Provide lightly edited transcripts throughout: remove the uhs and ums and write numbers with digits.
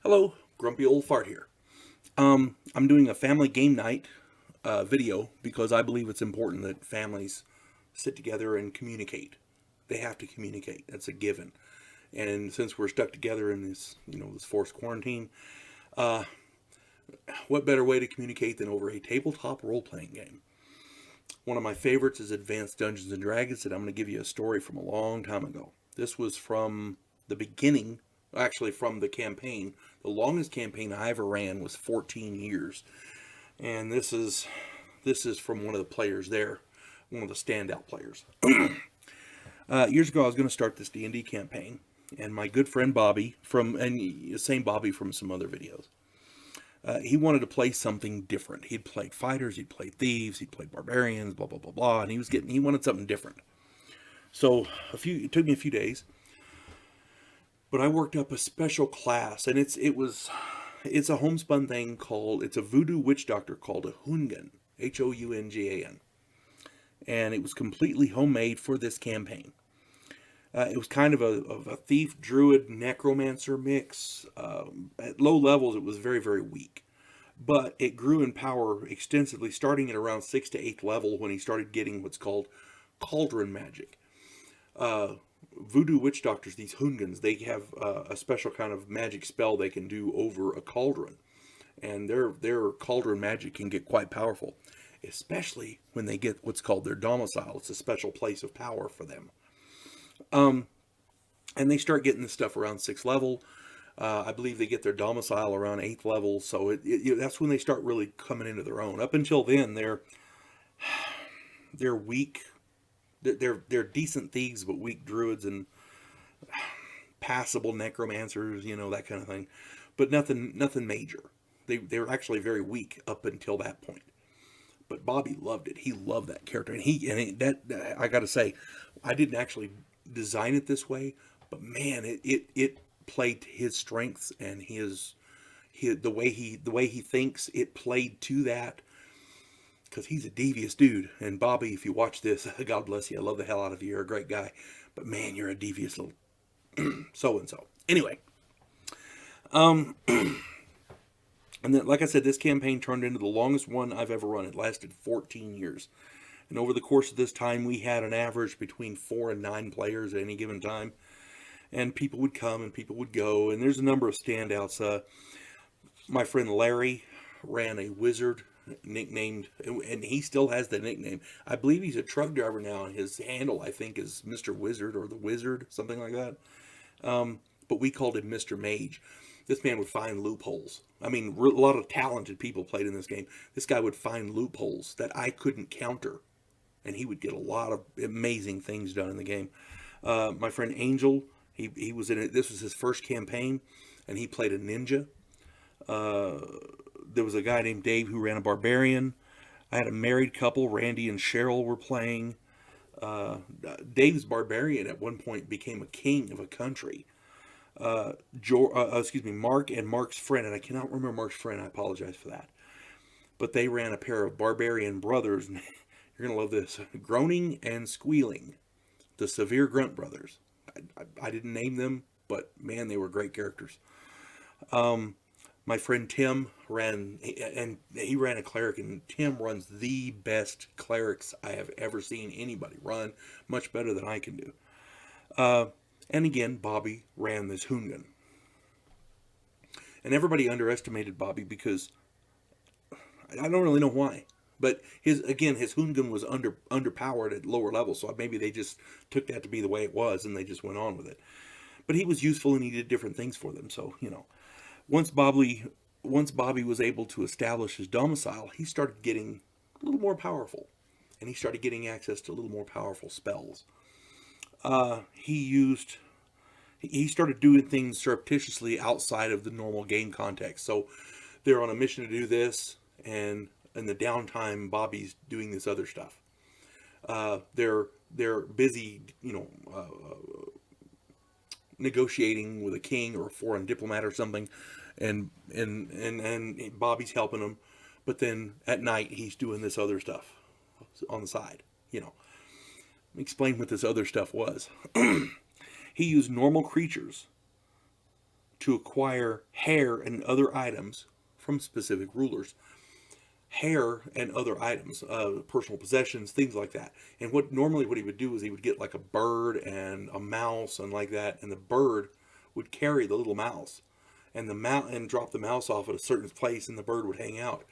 Hello, grumpy old fart here. I'm doing a family game night video because I believe it's important that families sit together and communicate. They have to communicate. That's a given. And since we're stuck together in this forced quarantine, what better way to communicate than over a tabletop role-playing game? One of my favorites is Advanced Dungeons and Dragons, and I'm going to give you a story from a long time ago. This was from the beginning, actually from the campaign. The longest campaign I ever ran was 14 years, and this is from one of the players there, one of the standout players. Years ago, I was going to start this D&D campaign, and my good friend Bobby and the same Bobby from some other videos. He wanted to play something different. He'd played fighters, he'd played thieves, he'd played barbarians, blah blah blah blah, and he wanted something different. So it took me a few days, but I worked up a special class, and it's a homespun thing it's a voodoo witch doctor called a Hungan, Houngan, and it was completely homemade for this campaign. It was kind of a thief, druid, necromancer mix. At low levels, it was very, very weak. But it grew in power extensively, starting at around 6th to 8th level when he started getting what's called cauldron magic. Voodoo witch doctors, these Hungans, they have a special kind of magic spell they can do over a cauldron. And their cauldron magic can get quite powerful, especially when they get what's called their domicile. It's a special place of power for them. And they start getting this stuff around 6th level. I believe they get their domicile around 8th level, so that's when they start really coming into their own. Up until then, they're weak. They're decent thieves, but weak druids and passable necromancers, that kind of thing. But nothing major. They were actually very weak up until that point. But Bobby loved it. He loved that character, and I got to say, I didn't actually design it this way, but man, it played to his strengths and the way he thinks. It played to that because he's a devious dude. And Bobby, if you watch this, God bless you. I love the hell out of you. You're a great guy, but man, you're a devious little so and so. Anyway, and then, like I said, this campaign turned into the longest one I've ever run. It lasted 14 years. And over the course of this time, we had an average between 4 and 9 players at any given time. And people would come and people would go. And there's a number of standouts. My friend Larry ran a wizard nicknamed, and he still has the nickname. I believe he's a truck driver now, and his handle, I think, is Mr. Wizard or the Wizard, something like that. But we called him Mr. Mage. This man would find loopholes. I mean, a lot of talented people played in this game. This guy would find loopholes that I couldn't counter, and he would get a lot of amazing things done in the game. My friend Angel, he was in it. This was his first campaign, and he played a ninja. There was a guy named Dave who ran a barbarian. I had a married couple, Randy and Cheryl, were playing. Dave's barbarian at one point became a king of a country. Mark and Mark's friend, and I cannot remember Mark's friend, I apologize for that. But they ran a pair of barbarian brothers, and you're going to love this, Groaning and Squealing, the Severe Grunt Brothers. I didn't name them, but man, they were great characters. My friend Tim ran a cleric, and Tim runs the best clerics I have ever seen anybody run, much better than I can do. And again, Bobby ran this Hungan. And everybody underestimated Bobby because I don't really know why. But his Hungan was underpowered at lower levels, so maybe they just took that to be the way it was, and they just went on with it. But he was useful, and he did different things for them. So once Bobby was able to establish his domicile, he started getting a little more powerful, and he started getting access to a little more powerful spells. He started doing things surreptitiously outside of the normal game context. So they're on a mission to do this, and in the downtime, Bobby's doing this other stuff. They're busy, negotiating with a king or a foreign diplomat or something, and Bobby's helping them. But then at night, he's doing this other stuff on the side. Explain what this other stuff was. He used normal creatures to acquire hair and other items from specific rulers. Hair and other items, personal possessions, things like that. And what he would do is he would get like a bird and a mouse and like that, and the bird would carry the little mouse, and and drop the mouse off at a certain place, and the bird would hang out,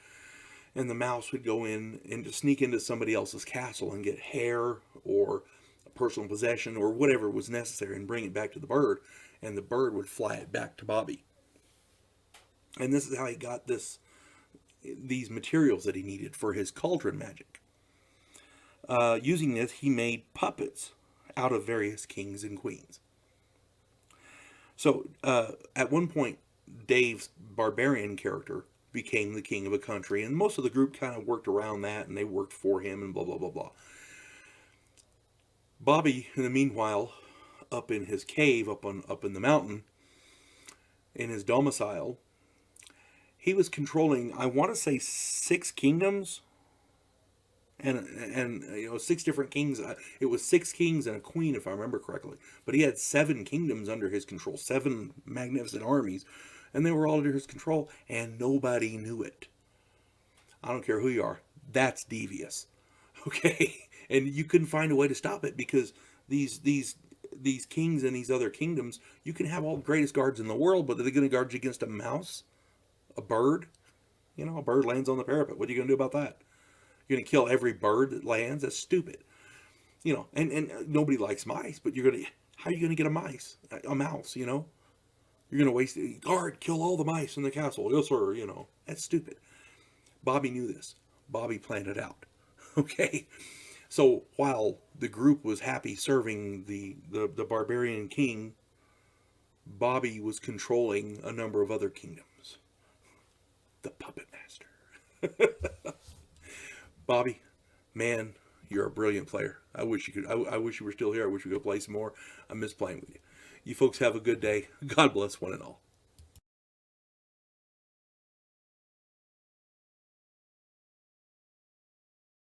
and the mouse would go in and to sneak into somebody else's castle and get hair or a personal possession or whatever was necessary and bring it back to the bird, and the bird would fly it back to Bobby. And this is how he got these materials that he needed for his cauldron magic. Using this, he made puppets out of various kings and queens. So at one point, Dave's barbarian character became the king of a country, and most of the group kind of worked around that, and they worked for him, and blah, blah, blah, blah. Bobby, in the meanwhile, up in his cave, up in the mountain, in his domicile, he was controlling, I want to say, 6 kingdoms, and 6 different kings. It was 6 kings and a queen, if I remember correctly. But he had 7 kingdoms under his control, 7 magnificent armies, and they were all under his control, and nobody knew it. I don't care who you are. That's devious, okay? And you couldn't find a way to stop it, because these kings and these other kingdoms, you can have all the greatest guards in the world, but are they going to guard you against a mouse? A bird? A bird lands on the parapet. What are you going to do about that? You're going to kill every bird that lands? That's stupid. And nobody likes mice, but how are you going to get a mouse? You're going to waste it. Guard, kill all the mice in the castle. Yes, sir, That's stupid. Bobby knew this. Bobby planned it out. Okay? So while the group was happy serving the barbarian king, Bobby was controlling a number of other kingdoms. The Puppetmaster. Bobby, man, you're a brilliant player. I wish you could. I wish you were still here. I wish we could play some more. I miss playing with you. You folks have a good day. God bless one and all.